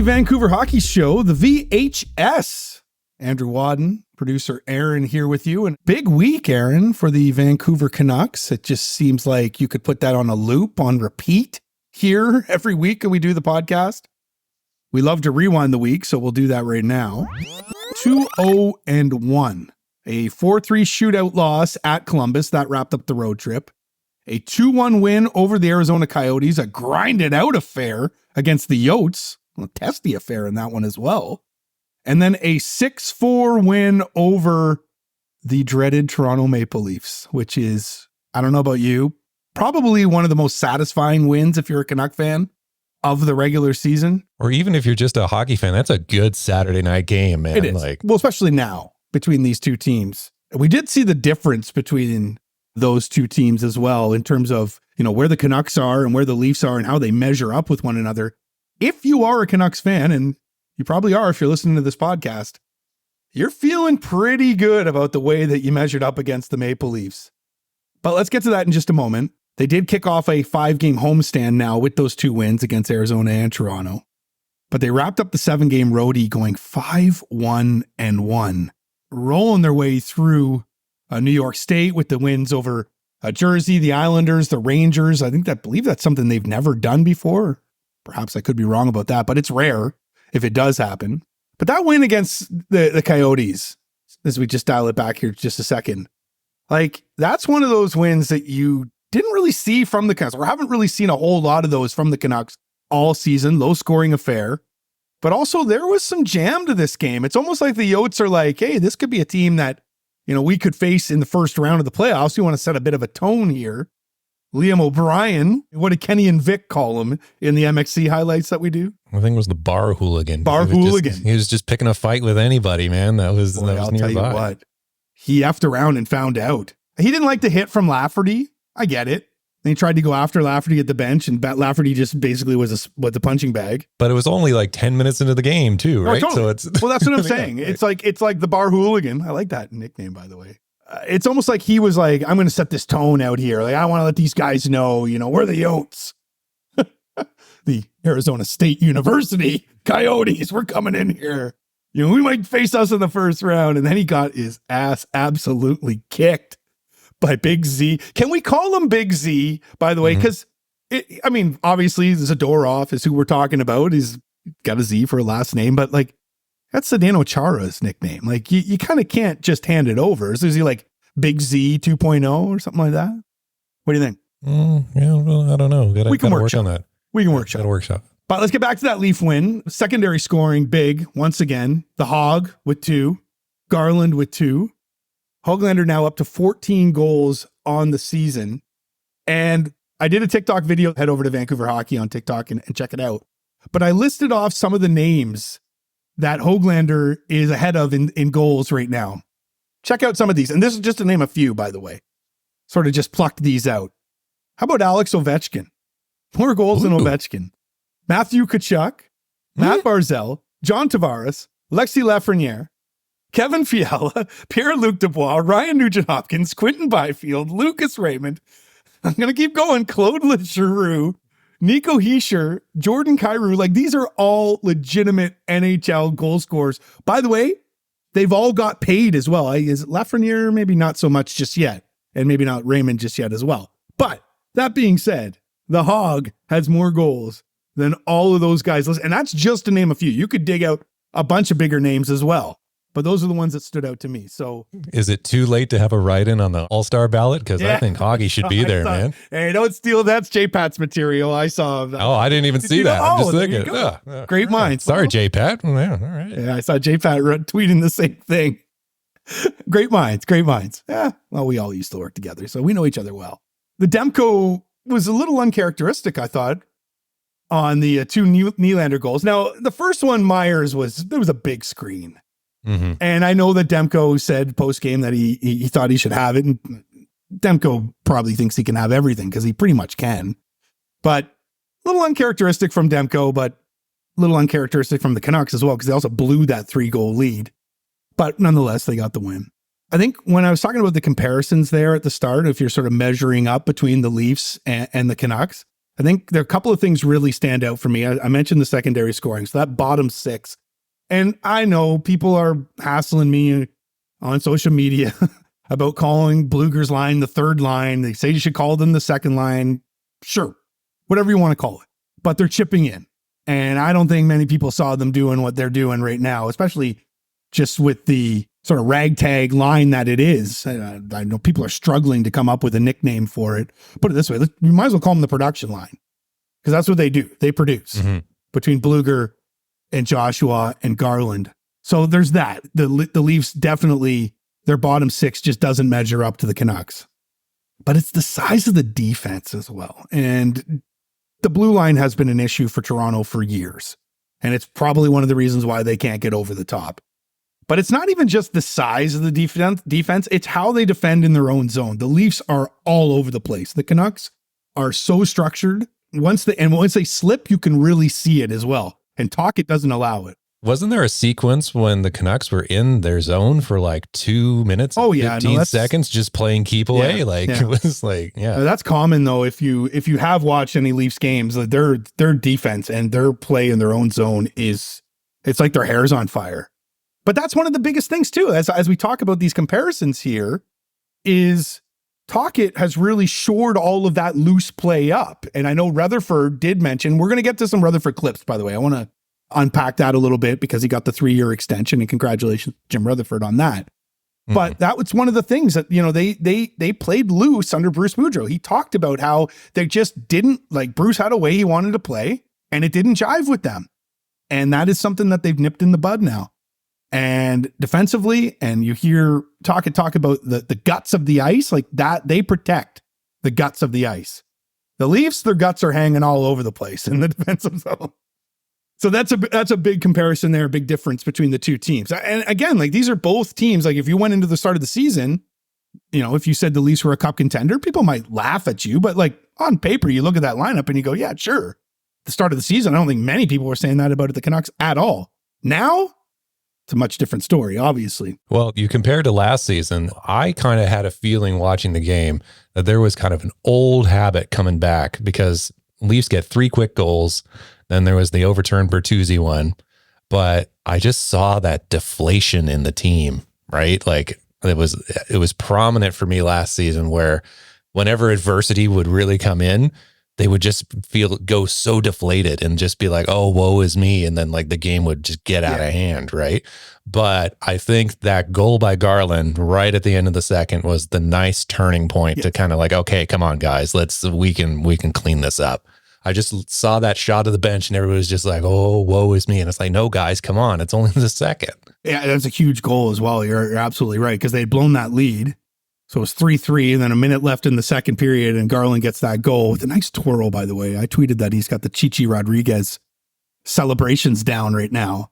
the Vancouver Hockey Show, the VHS. Andrew Wadden, producer Aaron here with you. And big week, Aaron, for the Vancouver Canucks. It just seems like you could put that on a loop, on repeat here every week when we do the podcast. We love to rewind the week, so we'll do that right now. 2-0-1. A 4-3 shootout loss at Columbus. That wrapped up the road trip. A 2-1 win over the Arizona Coyotes. A grinded out affair against the Yotes. A testy affair in that one as well. And then a 6-4 win over the dreaded Toronto Maple Leafs, which is, I don't know about you, probably one of the most satisfying wins if you're a Canuck fan of the regular season. Or even if you're just a hockey fan, that's a good Saturday night game, man. It is. Well, especially now between these two teams. We did see the difference between those two teams as well in terms of, where the Canucks are and where the Leafs are and how they measure up with one another. If you are a Canucks fan, and you probably are if you're listening to this podcast, you're feeling pretty good about the way that you measured up against the Maple Leafs. But let's get to that in just a moment. They did kick off a 5-game homestand now with those 2 wins against Arizona and Toronto. But they wrapped up the 7-game roadie going 5-1-1, rolling their way through New York State with the wins over Jersey, the Islanders, the Rangers. I believe that's something they've never done before. Perhaps I could be wrong about that, but it's rare if it does happen. But that win against the Coyotes, as we just dial it back here just a second, that's one of those wins that you didn't really see from the Canucks, or haven't really seen a whole lot of those from the Canucks all season. Low scoring affair. But also there was some jam to this game. It's almost like the Yotes are like, hey, this could be a team that, we could face in the first round of the playoffs. We want to set a bit of a tone here. Liam O'Brien, what did Kenny and Vic call him in the MXC highlights that we do? I think it was the bar hooligan. He was just picking a fight with anybody, man. That was I'll nearby. tell you what, he effed around and found out. He didn't like the hit from Lafferty. I get it. Then he tried to go after Lafferty at the bench, and Lafferty just basically was a punching bag. But it was only like 10 minutes into the game too, right? Totally. So it's well, that's what I'm saying. Yeah, right. It's like the bar hooligan. I like that nickname, by the way. It's almost like he was like, I'm going to set this tone out here. I want to let these guys know, we're the Yotes. The Arizona State University Coyotes, we're coming in here. We might face us in the first round. And then he got his ass absolutely kicked by Big Z. Can we call him Big Z, by the way? Because, obviously, Zadorov is who we're talking about. He's got a Z for a last name, but that's Zdeno Chara's nickname. You kind of can't just hand it over. So is he like Big Z 2.0 or something like that? What do you think? Yeah, well, I don't know. We can work on that. We can workshop. But let's get back to that Leaf win. Secondary scoring big once again. The Hog with 2. Garland with 2. Höglander now up to 14 goals on the season. And I did a TikTok video. Head over to Vancouver Hockey on TikTok and check it out. But I listed off some of the names that Höglander is ahead of in goals right now. Check out some of these. And this is just to name a few, by the way. Sort of just plucked these out. How about Alex Ovechkin? More goals than Ovechkin. Matthew Tkachuk, Matt Barzal, John Tavares, Alexis Lafreniere, Kevin Fiala, Pierre-Luc Dubois, Ryan Nugent-Hopkins, Quentin Byfield, Lucas Raymond. I'm going to keep going. Claude Leroux, Nico Hischier, Jordan Kyrou. These are all legitimate NHL goal scorers. By the way, they've all got paid as well. Is Lafreniere maybe not so much just yet, and maybe not Raymond just yet as well. But that being said, the Hog has more goals than all of those guys. And that's just to name a few. You could dig out a bunch of bigger names as well. But those are the ones that stood out to me. So, is it too late to have a write-in on the All-Star ballot? Because I think Hoggy should be there, man. Hey, don't steal. That's J-Pat's material. I saw that. Oh, I didn't even see that. I'm just thinking. Yeah. Great minds. Sorry, J-Pat. Yeah, all right. Yeah, I saw J-Pat tweeting the same thing. Great minds. Yeah. Well, we all used to work together, so we know each other well. The Demko was a little uncharacteristic, I thought, on the 2 Nylander goals. Now, the first one, Myers, there was a big screen. Mm-hmm. And I know that Demko said post-game that he thought he should have it. And Demko probably thinks he can have everything because he pretty much can. But a little uncharacteristic from Demko, but a little uncharacteristic from the Canucks as well, because they also blew that 3-goal lead. But nonetheless, they got the win. I think when I was talking about the comparisons there at the start, if you're sort of measuring up between the Leafs and the Canucks, I think there are a couple of things really stand out for me. I mentioned the secondary scoring. So that bottom six. And I know people are hassling me on social media about calling Bluger's line the third line. They say you should call them the second line. Sure, whatever you want to call it. But they're chipping in. And I don't think many people saw them doing what they're doing right now, especially just with the sort of ragtag line that it is. I know people are struggling to come up with a nickname for it. Put it this way, you might as well call them the production line, because that's what they do. They produce between Bluger and Joshua and Garland. So there's that. The Leafs definitely, their bottom six just doesn't measure up to the Canucks. But it's the size of the defense as well. And the blue line has been an issue for Toronto for years. And it's probably one of the reasons why they can't get over the top. But it's not even just the size of the defense. It's how they defend in their own zone. The Leafs are all over the place. The Canucks are so structured. Once they slip, you can really see it as well. And Tocchet doesn't allow it. Wasn't there a sequence when the Canucks were in their zone for like 2 minutes and 15 seconds just playing keep away? It was like, That's common though. If you have watched any Leafs games, their defense and their play in their own zone it's like their hair's on fire. But that's one of the biggest things too, as we talk about these comparisons here, is Tocchet has really shored all of that loose play up. And I know Rutherford did mention, we're going to get to some Rutherford clips, by the way. I want to unpack that a little bit because he got the 3-year extension, and congratulations, Jim Rutherford, on that. But that was one of the things that, they played loose under Bruce Boudreau. He talked about how they just didn't, like, Bruce had a way he wanted to play and it didn't jive with them. And that is something that they've nipped in the bud now. And defensively, and you hear Tocchet talk about the guts of the ice, like that, they protect the guts of the ice. The Leafs, their guts are hanging all over the place in the defensive zone. So that's a big comparison there, a big difference between the two teams. And again, like, these are both teams. Like, if you went into the start of the season, if you said the Leafs were a cup contender, people might laugh at you. But like, on paper, you look at that lineup and you go, yeah, sure. The start of the season, I don't think many people were saying that about the Canucks at all. Now, it's a much different story, obviously. Well, you compare to last season, I kind of had a feeling watching the game that there was kind of an old habit coming back, because Leafs get 3 quick goals. Then there was the overturned Bertuzzi one. But I just saw that deflation in the team, right? Like, it was prominent for me last season, where whenever adversity would really come in, they would just go so deflated and just be like, oh, woe is me. And then, like, the game would just get out of hand. Right. But I think that goal by Garland right at the end of the second was the nice turning point to kind of like, okay, come on, guys, we can clean this up. I just saw that shot of the bench and everybody was just like, oh, woe is me. And it's like, no, guys, come on. It's only the second. Yeah, that's a huge goal as well. You're absolutely right, because they had blown that lead. So it was 3-3, and then a minute left in the second period, and Garland gets that goal with a nice twirl, by the way. I tweeted that he's got the Chichi Rodriguez celebrations down right now.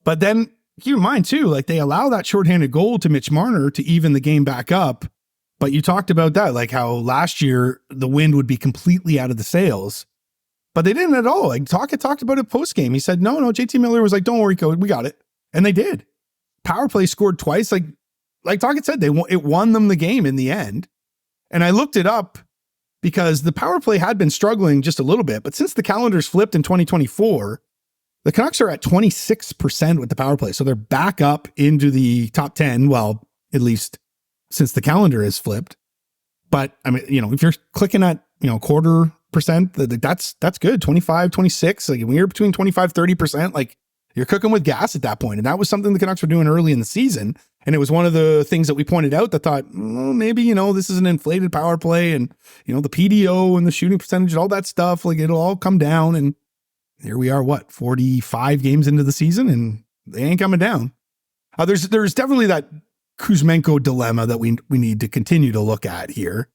But then keep in mind, too, like, they allow that shorthanded goal to Mitch Marner to even the game back up. But you talked about that, like how last year the wind would be completely out of the sails. But they didn't at all. Like, Tocchet talked about it post-game. He said, no, JT Miller was like, don't worry, coach, we got it. And they did. Power play scored twice. Like Tocchet said, it won them the game in the end. And I looked it up because the power play had been struggling just a little bit. But since the calendars flipped in 2024, the Canucks are at 26% with the power play. So they're back up into the top 10. Well, at least since the calendar has flipped. But I mean, if you're clicking at, 0.25%, that's good. 25, 26. Like, when you're between 25, 30%, like, you're cooking with gas at that point. And that was something the Canucks were doing early in the season. And it was one of the things that we pointed out that thought, maybe, this is an inflated power play, and, the PDO and the shooting percentage and all that stuff, like, it'll all come down. And here we are, 45 games into the season, and they ain't coming down. There's definitely that Kuzmenko dilemma that we need to continue to look at here.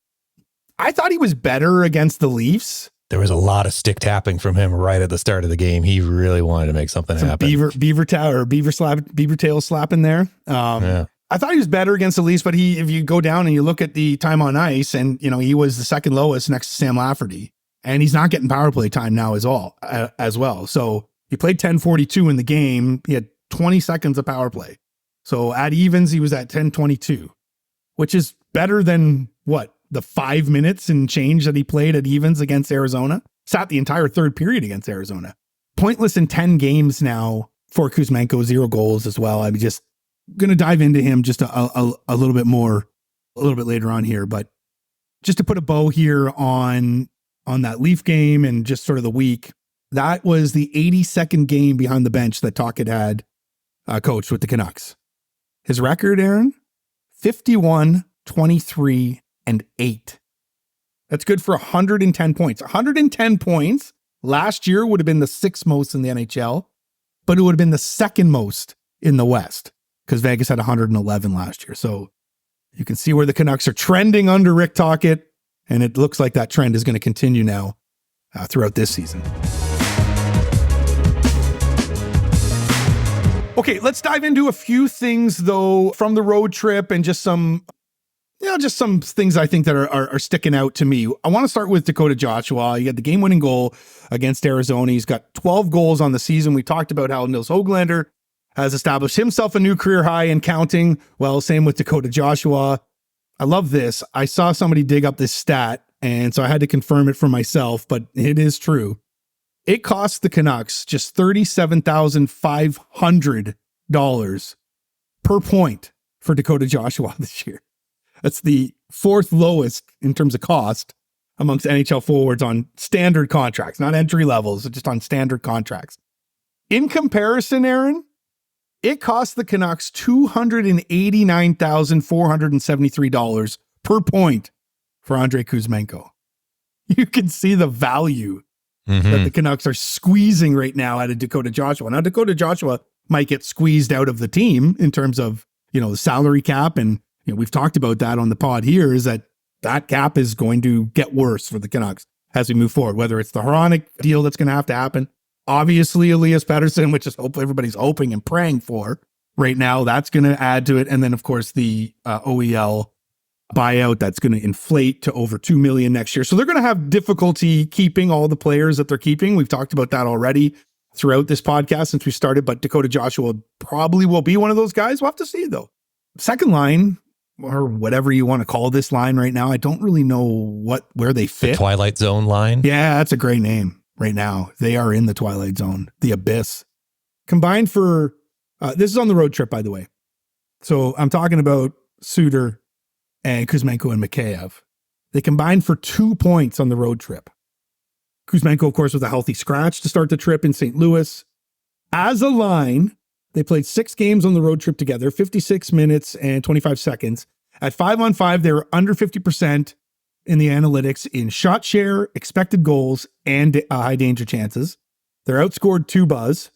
I thought he was better against the Leafs. There was a lot of stick tapping from him right at the start of the game. He really wanted to make something happen. Beaver tail slapping there. I thought he was better against the Leafs, but if you go down and you look at the time on ice, and he was the second lowest next to Sam Lafferty, and he's not getting power play time now as well. So he played 10:42 in the game. He had 20 seconds of power play. So at evens, he was at 10:22, which is better than the 5 minutes and change that he played at evens against Arizona. sat the entire third period against Arizona. Pointless in 10 games now for Kuzmenko, 0 goals as well. I'm just going to dive into him just a little bit more, a little bit later on here. But just to put a bow here on that Leaf game and just sort of the week, that was the 82nd game behind the bench that Tocchet had coached with the Canucks. His record, Aaron, 51, 23, and 8. That's good for 110 points. 110 points last year would have been the 6th most in the NHL, but it would have been the 2nd most in the West because Vegas had 111 last year. So you can see where the Canucks are trending under Rick Tocchet, and it looks like that trend is going to continue now throughout this season. Okay, let's dive into a few things, though, from the road trip and just some things I think that are sticking out to me. I want to start with Dakota Joshua. He had the game-winning goal against Arizona. He's got 12 goals on the season. We talked about how Nils Höglander has established himself a new career high and counting. Well, same with Dakota Joshua. I love this. I saw somebody dig up this stat, and so I had to confirm it for myself, but it is true. It cost the Canucks just $37,500 per point for Dakota Joshua this year. That's the 4th lowest in terms of cost amongst NHL forwards on standard contracts, not entry levels, just on standard contracts. In comparison, Aaron, it cost the Canucks $289,473 per point for Andrei Kuzmenko. You can see the value that the Canucks are squeezing right now out of Dakota Joshua. Now, Dakota Joshua might get squeezed out of the team in terms of, the salary cap. And, we've talked about that on the pod here, is that cap is going to get worse for the Canucks as we move forward, whether it's the Hronek deal that's going to have to happen. Obviously, Elias Pettersson, which is everybody's hoping and praying for right now, that's going to add to it. And then, of course, the OEL buyout that's going to inflate to over $2 million next year. So they're going to have difficulty keeping all the players that they're keeping. We've talked about that already throughout this podcast since we started, but Dakota Joshua probably will be one of those guys. We'll have to see, though. Second line, or whatever you want to call this line right now, I don't really know where they fit. The Twilight Zone line? Yeah, that's a great name right now. They are in the Twilight Zone, the Abyss. Combined for, this is on the road trip, by the way. So I'm talking about Suter and Kuzmenko and Mikheyev. They combined for 2 points on the road trip. Kuzmenko, of course, was a healthy scratch to start the trip in St. Louis. As a line, they played 6 games on the road trip together, 56 minutes and 25 seconds. At 5-on-5, they were under 50% in the analytics in shot share, expected goals, and high danger chances. They're outscored 2-buzz.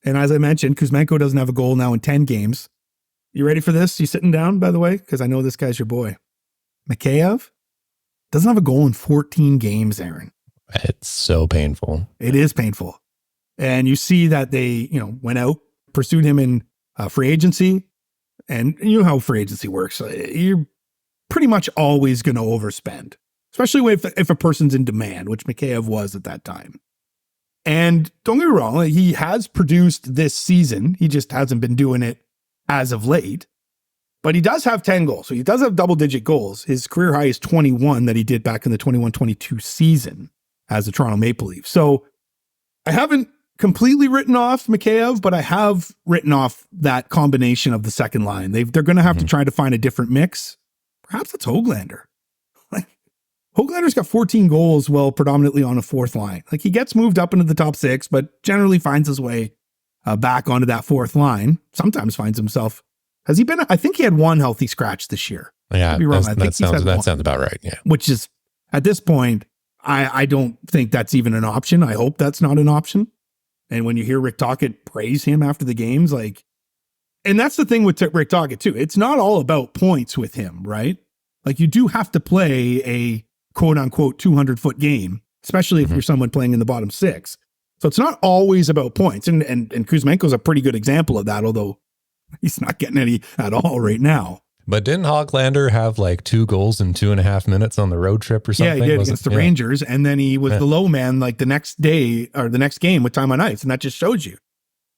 And as I mentioned, Kuzmenko doesn't have a goal now in 10 games. You ready for this? You sitting down, by the way? Because I know this guy's your boy. Mikheyev doesn't have a goal in 14 games, Aaron. It's so painful. It is painful. And you see that they, went out, pursued him in free agency. And you know how free agency works. You're pretty much always going to overspend, especially if a person's in demand, which Mikheyev was at that time. And don't get me wrong, he has produced this season. He just hasn't been doing it as of late, but he does have 10 goals. So he does have double-digit goals. His career high is 21 that he did back in the 21-22 season as a Toronto Maple Leaf. So I haven't completely written off Mikheyev, but I have written off that combination of the second line. They're going to have to try to find a different mix. Perhaps it's Höglander. Höglander's got 14 goals, predominantly on a fourth line. He gets moved up into the top 6, but generally finds his way back onto that fourth line. Sometimes finds himself. Has he been? I think he had 1 healthy scratch this year. Yeah, that sounds about right. Yeah, which is at this point, I don't think that's even an option. I hope that's not an option. And when you hear Rick Tocchet praise him after the games, and that's the thing with Rick Tocchet too. It's not all about points with him, right? You do have to play a quote unquote 200-foot game, especially if you're someone playing in the bottom 6. So it's not always about points. And Kuzmenko's a pretty good example of that, although he's not getting any at all right now. But didn't Höglander have 2 goals in 2.5 minutes on the road trip or something? Yeah, he did against the Rangers. And then he was the low man the next day or the next game with time on ice. And that just shows you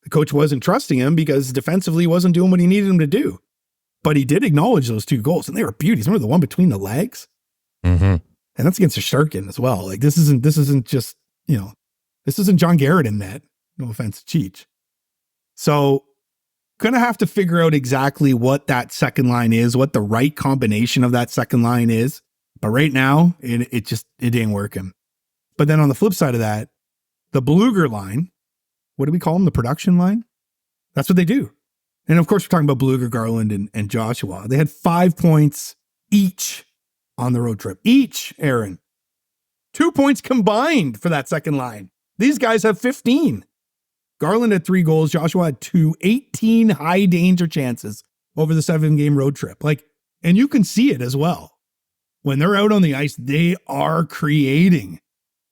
the coach wasn't trusting him because defensively he wasn't doing what he needed him to do. But he did acknowledge those 2 goals, and they were beauties. Remember the one between the legs? And that's against Shesterkin as well. This isn't just This isn't John Garrett in net. No offense to Cheech. So going to have to figure out exactly what that second line is, what the right combination of that second line is. But right now, it ain't working. But then on the flip side of that, the Bluger line, what do we call them? The production line? That's what they do. And of course, we're talking about Bluger, Garland, and Joshua. They had 5 points each on the road trip. Each, Aaron. 2 points combined for that second line. These guys have 15. Garland had 3 goals. Joshua had 2, 18 high danger chances over the 7-game road trip. And you can see it as well. When they're out on the ice, they are creating.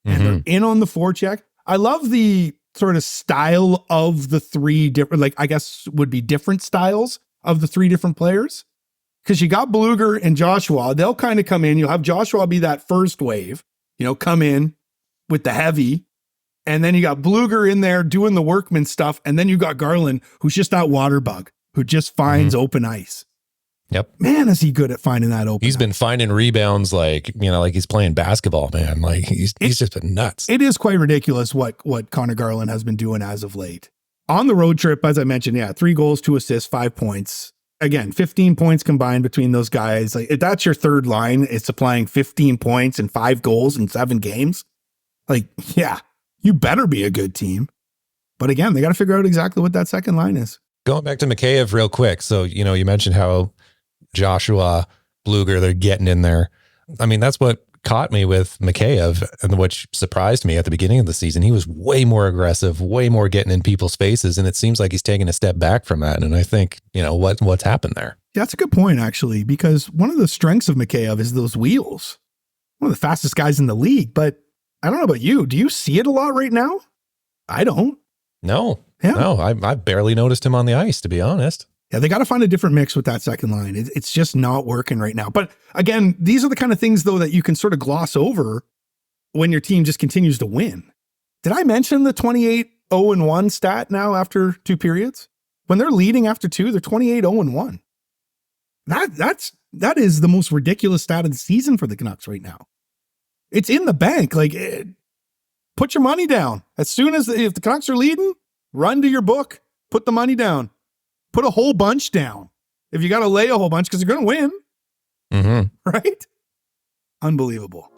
And they're in on the forecheck. I love the sort of style of the 3 different, I guess would be different styles of the 3 different players. Because you got Bluger and Joshua. They'll kind of come in. You'll have Joshua be that first wave, come in with the heavy. And then you got Bluger in there doing the workman stuff. And then you got Garland, who's just that water bug, who just finds open ice. Yep. Man, is he good at finding that open He's ice. been finding rebounds like he's playing basketball, man. He's just been nuts. It is quite ridiculous what Connor Garland has been doing as of late. On the road trip, as I mentioned, 3 goals, 2 assists, 5 points. Again, 15 points combined between those guys. If that's your third line, it's supplying 15 points and 5 goals in 7 games. You better be a good team. But again, they got to figure out exactly what that second line is. Going back to Mikheyev real quick. So, you mentioned how Joshua, Bluger, they're getting in there. I mean, that's what caught me with Mikheyev and which surprised me at the beginning of the season. He was way more aggressive, way more getting in people's faces. And it seems like he's taking a step back from that. And I think, what's happened there. Yeah, that's a good point, actually, because one of the strengths of Mikheyev is those wheels. One of the fastest guys in the league. But I don't know about you. Do you see it a lot right now? I don't. No. Yeah. No, I barely noticed him on the ice, to be honest. Yeah, they got to find a different mix with that second line. It's just not working right now. But again, these are the kind of things, though, that you can sort of gloss over when your team just continues to win. Did I mention the 28-0-1 stat now after 2 periods? When they're leading after 2, they're 28-0-1. That is the most ridiculous stat of the season for the Canucks right now. It's in the bank. Put your money down. As soon as if the Canucks are leading, run to your book, put the money down. Put a whole bunch down. If you got to lay a whole bunch, because they're going to win. Right? Unbelievable.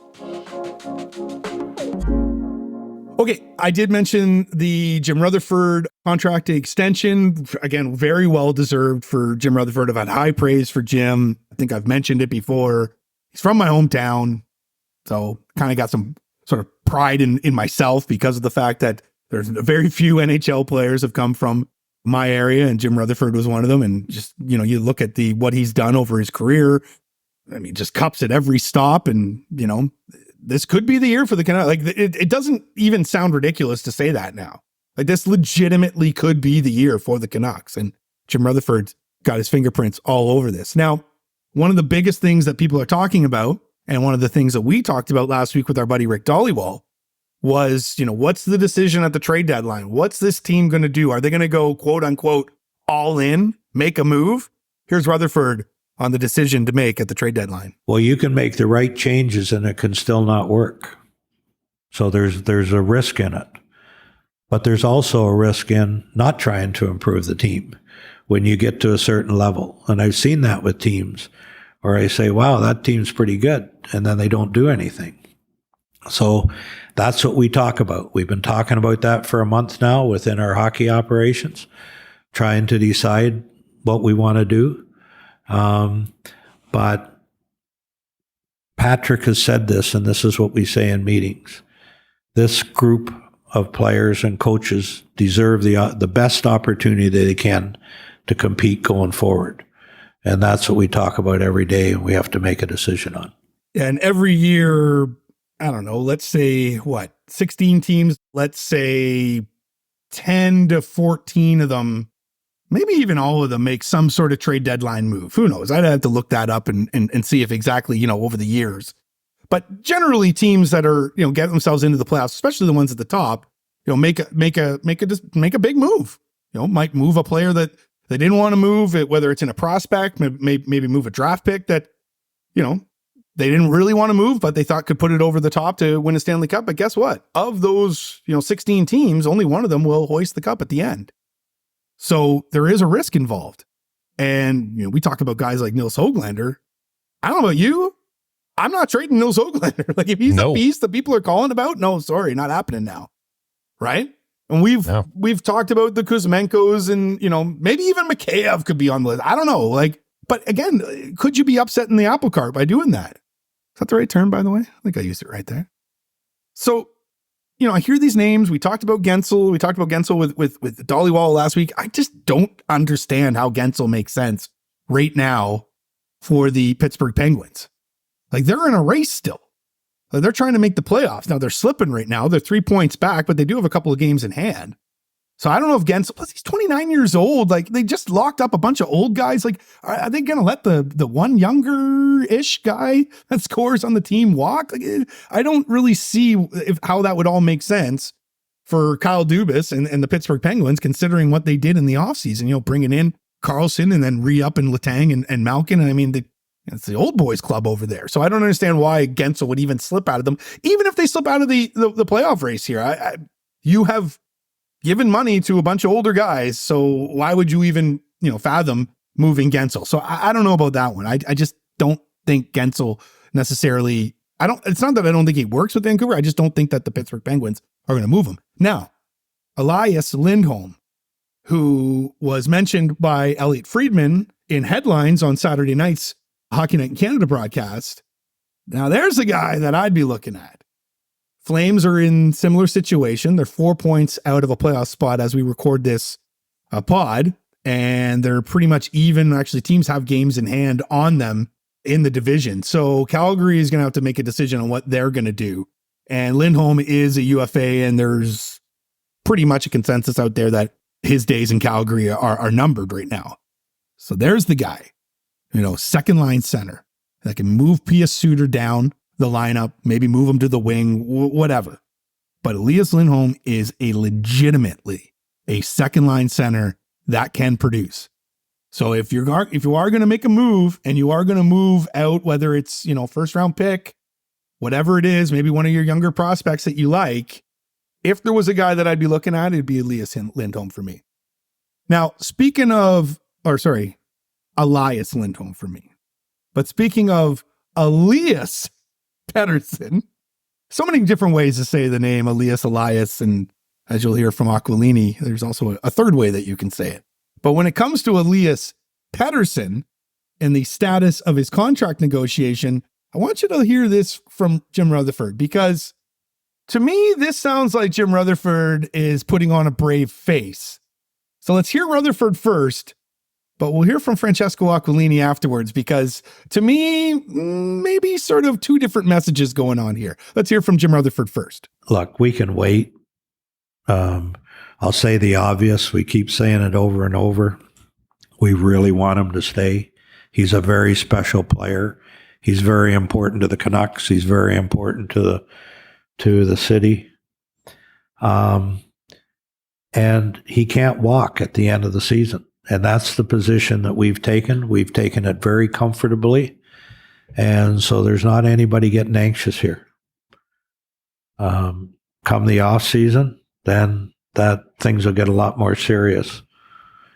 Okay, I did mention the Jim Rutherford contract extension. Again, very well deserved for Jim Rutherford. I've had high praise for Jim. I think I've mentioned it before. He's from my hometown. So kind of got some sort of pride in myself because of the fact that there's very few NHL players have come from my area, and Jim Rutherford was one of them. And just, you look at what he's done over his career. I mean, just cups at every stop. And, this could be the year for the Canucks. It doesn't even sound ridiculous to say that now. This legitimately could be the year for the Canucks. And Jim Rutherford got his fingerprints all over this. Now, one of the biggest things that people are talking about, and one of the things that we talked about last week with our buddy Rick Dollywall, was, what's the decision at the trade deadline? What's this team going to do? Are they going to go, quote unquote, all in, make a move? Here's Rutherford on the decision to make at the trade deadline. Well, you can make the right changes and it can still not work. So there's a risk in it. But there's also a risk in not trying to improve the team when you get to a certain level. And I've seen that with teams where I say, wow, that team's pretty good. And then they don't do anything. So that's what we talk about. We've been talking about that for a month now within our hockey operations, trying to decide what we want to do. But Patrick has said this, and this is what we say in meetings. This group of players and coaches deserve the best opportunity they can to compete going forward. And that's what we talk about every day, and we have to make a decision on. And every year, I don't know, let's say 16 teams, let's say 10 to 14 of them, maybe even all of them make some sort of trade deadline move. Who knows? I'd have to look that up and see if exactly, over the years. But generally teams that are, get themselves into the playoffs, especially the ones at the top, make a big move. Might move a player that they didn't want to move, whether it's in a prospect, maybe move a draft pick that, they didn't really want to move, but they thought could put it over the top to win a Stanley Cup. But guess what? Of those, 16 teams, only one of them will hoist the cup at the end. So there is a risk involved. And, we talk about guys like Nils Höglander. I don't know about you. I'm not trading Nils Höglander. Like if he's a piece that people are calling about, no, sorry, not happening now. Right? And we've talked about the Kuzmenkos and, maybe even Mikheyev could be on the list. I don't know. But again, could you be upsetting the apple cart by doing that? Is that the right term, by the way? I think I used it right there. So, I hear these names. We talked about Gensel. We talked about Gensel with Dollywall last week. I just don't understand how Gensel makes sense right now for the Pittsburgh Penguins. Like they're in a race still. Like they're trying to make the playoffs. Now they're slipping right now. They're 3 points back, but they do have a couple of games in hand. So I don't know if Gensel, plus he's 29 years old. Like they just locked up a bunch of old guys. Like, are they going to let the one younger-ish guy that scores on the team walk? Like, I don't really see how that would all make sense for Kyle Dubas and the Pittsburgh Penguins, considering what they did in the offseason, bringing in Carlson and then re-upping Letang and Malkin. I mean, it's the old boys club over there. So I don't understand why Gensel would even slip out of them. Even if they slip out of the playoff race here, you have given money to a bunch of older guys. So why would you even, fathom moving Gensel? So I don't know about that one. I just don't think Gensel necessarily, it's not that I don't think he works with Vancouver. I just don't think that the Pittsburgh Penguins are going to move him. Now, Elias Lindholm, who was mentioned by Elliot Friedman in headlines on Saturday night's Hockey Night in Canada broadcast. Now there's a guy that I'd be looking at. Flames are in similar situation. They're 4 points out of a playoff spot as we record this pod, and they're pretty much even. Actually, teams have games in hand on them in the division. So Calgary is going to have to make a decision on what they're going to do. And Lindholm is a UFA, and there's pretty much a consensus out there that his days in Calgary are numbered right now. So there's the guy, second line center that can move P.S. Suter down the lineup, maybe move him to the wing, whatever. But Elias Lindholm is legitimately a second line center that can produce. So if you are going to make a move and you are going to move out, whether it's, first round pick, whatever it is, maybe one of your younger prospects that you like, if there was a guy that I'd be looking at, it'd be Elias Lindholm for me. Now, Elias Lindholm for me. But speaking of Elias Pettersson, so many different ways to say the name Elias, and as you'll hear from Aquilini, there's also a third way that you can say it. But when it comes to Elias Pettersson and the status of his contract negotiation, I want you to hear this from Jim Rutherford, because to me, this sounds like Jim Rutherford is putting on a brave face. So let's hear Rutherford first, but we'll hear from Francesco Aquilini afterwards, because to me, maybe sort of two different messages going on here. Let's hear from Jim Rutherford first. Look, we can wait. I'll say the obvious. We keep saying it over and over. We really want him to stay. He's a very special player. He's very important to the Canucks. He's very important to the city. And he can't walk at the end of the season. And that's the position that we've taken. We've taken it very comfortably. And so there's not anybody getting anxious here. Come the off season, then that things will get a lot more serious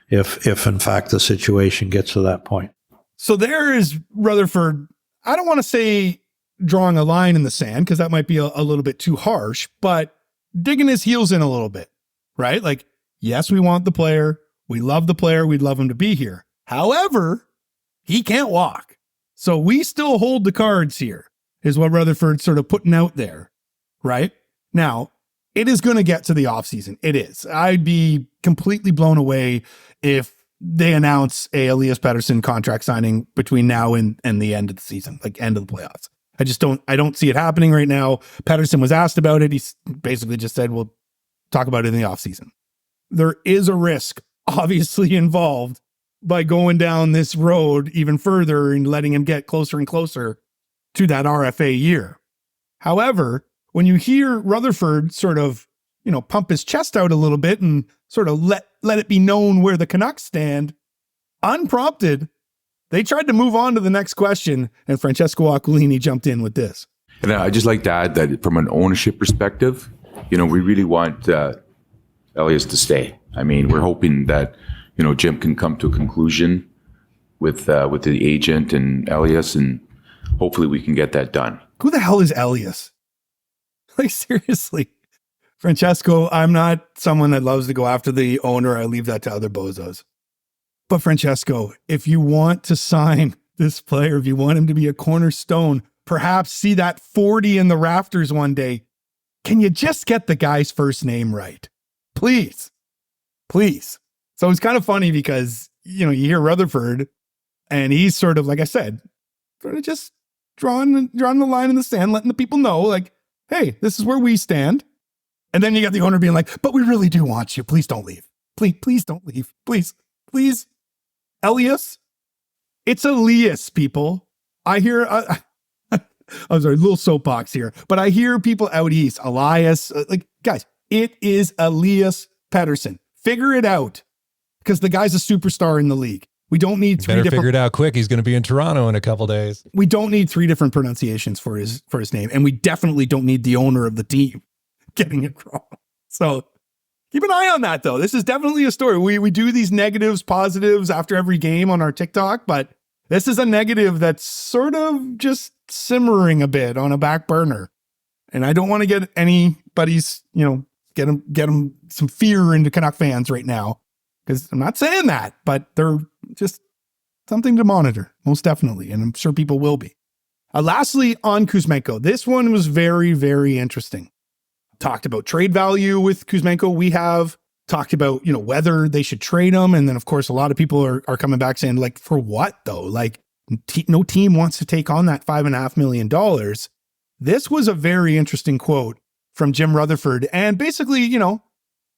if in fact the situation gets to that point. So there is Rutherford. I don't want to say drawing a line in the sand, because that might be a little bit too harsh, but digging his heels in a little bit, right? Like, yes, we want the player. We love the player. We'd love him to be here. However, he can't walk. So we still hold the cards here, is what Rutherford's sort of putting out there, right? Now, it is going to get to the offseason. It is. I'd be completely blown away if they announce a Elias Pettersson contract signing between now and the end of the season, like end of the playoffs. I don't see it happening right now. Pettersson was asked about it. He basically just said, we'll talk about it in the offseason. There is a risk obviously involved by going down this road even further and letting him get closer and closer to that RFA year. However, when you hear Rutherford sort of, pump his chest out a little bit and sort of let it be known where the Canucks stand, unprompted, They tried to move on to the next question, and Francesco Aquilini jumped in with this. And I'd just like to add that from an ownership perspective, we really want Elias to stay. I mean, we're hoping that, Jim can come to a conclusion with the agent and Elias, and hopefully we can get that done. Who the hell is Elias? Like, seriously. Francesco, I'm not someone that loves to go after the owner. I leave that to other bozos. But Francesco, if you want to sign this player, if you want him to be a cornerstone, perhaps see that 40 in the rafters one day, can you just get the guy's first name right? Please. Please. So it's kind of funny because, you hear Rutherford and he's sort of, like I said, sort of just drawing the line in the sand, letting the people know, like, hey, this is where we stand. And then you got the owner being like, but we really do want you. Please don't leave. Please don't leave. Please. Elias. It's Elias, people. I hear, I'm sorry, a little soapbox here, but I hear people out east, Elias, guys, it is Elias Pettersson. Figure it out, because the guy's a superstar in the league. We don't need three different. Figure it out quick. He's going to be in Toronto in a couple days. We don't need three different pronunciations for his name, and we definitely don't need the owner of the team getting it wrong. So keep an eye on that, though. This is definitely a story. We do these negatives, positives after every game on our TikTok, but this is a negative that's sort of just simmering a bit on a back burner. And I don't want to get anybody's, get them some fear into Canuck fans right now, because I'm not saying that, but they're just something to monitor, most definitely. And I'm sure people will be. Lastly, on Kuzmenko, this one was very, very interesting. Talked about trade value with Kuzmenko. We have talked about, whether they should trade him. And then, of course, a lot of people are coming back saying, like, for what, though? Like, no team wants to take on that $5.5 million. This was a very interesting quote from Jim Rutherford. And basically,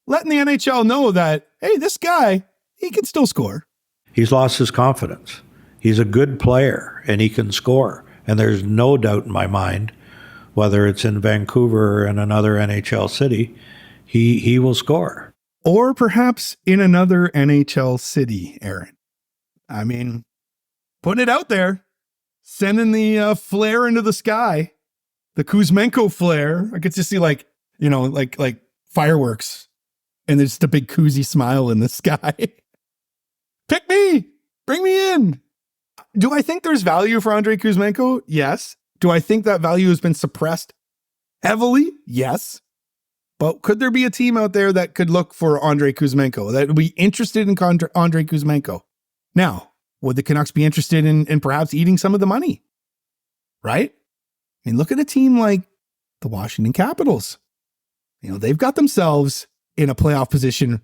letting the NHL know that, hey, this guy, he can still score. He's lost his confidence. He's a good player, and he can score. And there's no doubt in my mind, whether it's in Vancouver or in another NHL city, he will score. Or perhaps in another NHL city, Aaron. I mean, putting it out there, sending the flare into the sky, the Kuzmenko flare. I could just see like fireworks, and there's just a big Kuzi smile in the sky. Pick me, bring me in. Do I think there's value for Andrei Kuzmenko? Yes. Do I think that value has been suppressed heavily? Yes. But could there be a team out there that could look for Andrei Kuzmenko, that would be interested in Andrei Kuzmenko? Now, would the Canucks be interested in perhaps eating some of the money? Right? I mean, look at a team like the Washington Capitals. They've got themselves in a playoff position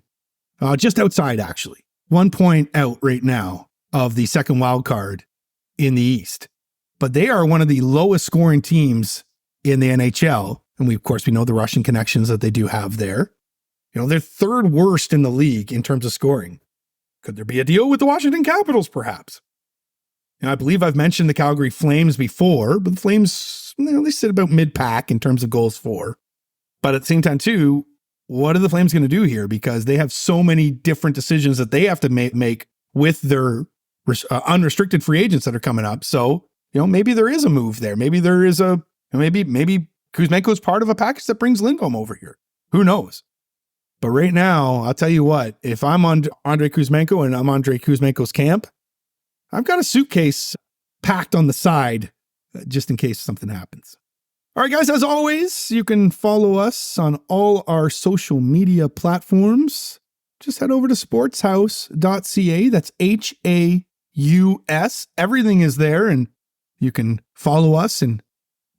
just outside, actually. 1 point out right now of the second wild card in the East. But they are one of the lowest scoring teams in the NHL. And we know the Russian connections that they do have there. They're third worst in the league in terms of scoring. Could there be a deal with the Washington Capitals, perhaps? I believe I've mentioned the Calgary Flames before, but the Flames, they sit about mid-pack in terms of goals for. But at the same time, too, what are the Flames going to do here? Because they have so many different decisions that they have to make with their unrestricted free agents that are coming up. So, maybe there is a move there. Maybe there is maybe Kuzmenko is part of a package that brings Lindholm over here. Who knows? But right now, I'll tell you what, if I'm on Andrei Kuzmenko and I'm Andrei Kuzmenko's camp, I've got a suitcase packed on the side just in case something happens. All right, guys, as always, you can follow us on all our social media platforms. Just head over to sportshouse.ca. That's HAUS. Everything is there, and you can follow us and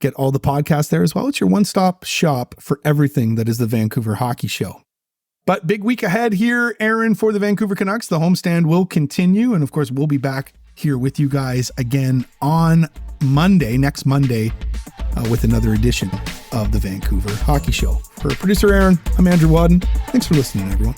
get all the podcasts there as well. It's your one-stop shop for everything that is the Vancouver Hockey Show. But big week ahead here, Aaron, for the Vancouver Canucks. The homestand will continue. And of course, we'll be back here with you guys again on Monday, next Monday, with another edition of the Vancouver Hockey Show. For producer Aaron, I'm Andrew Wadden. Thanks for listening, everyone.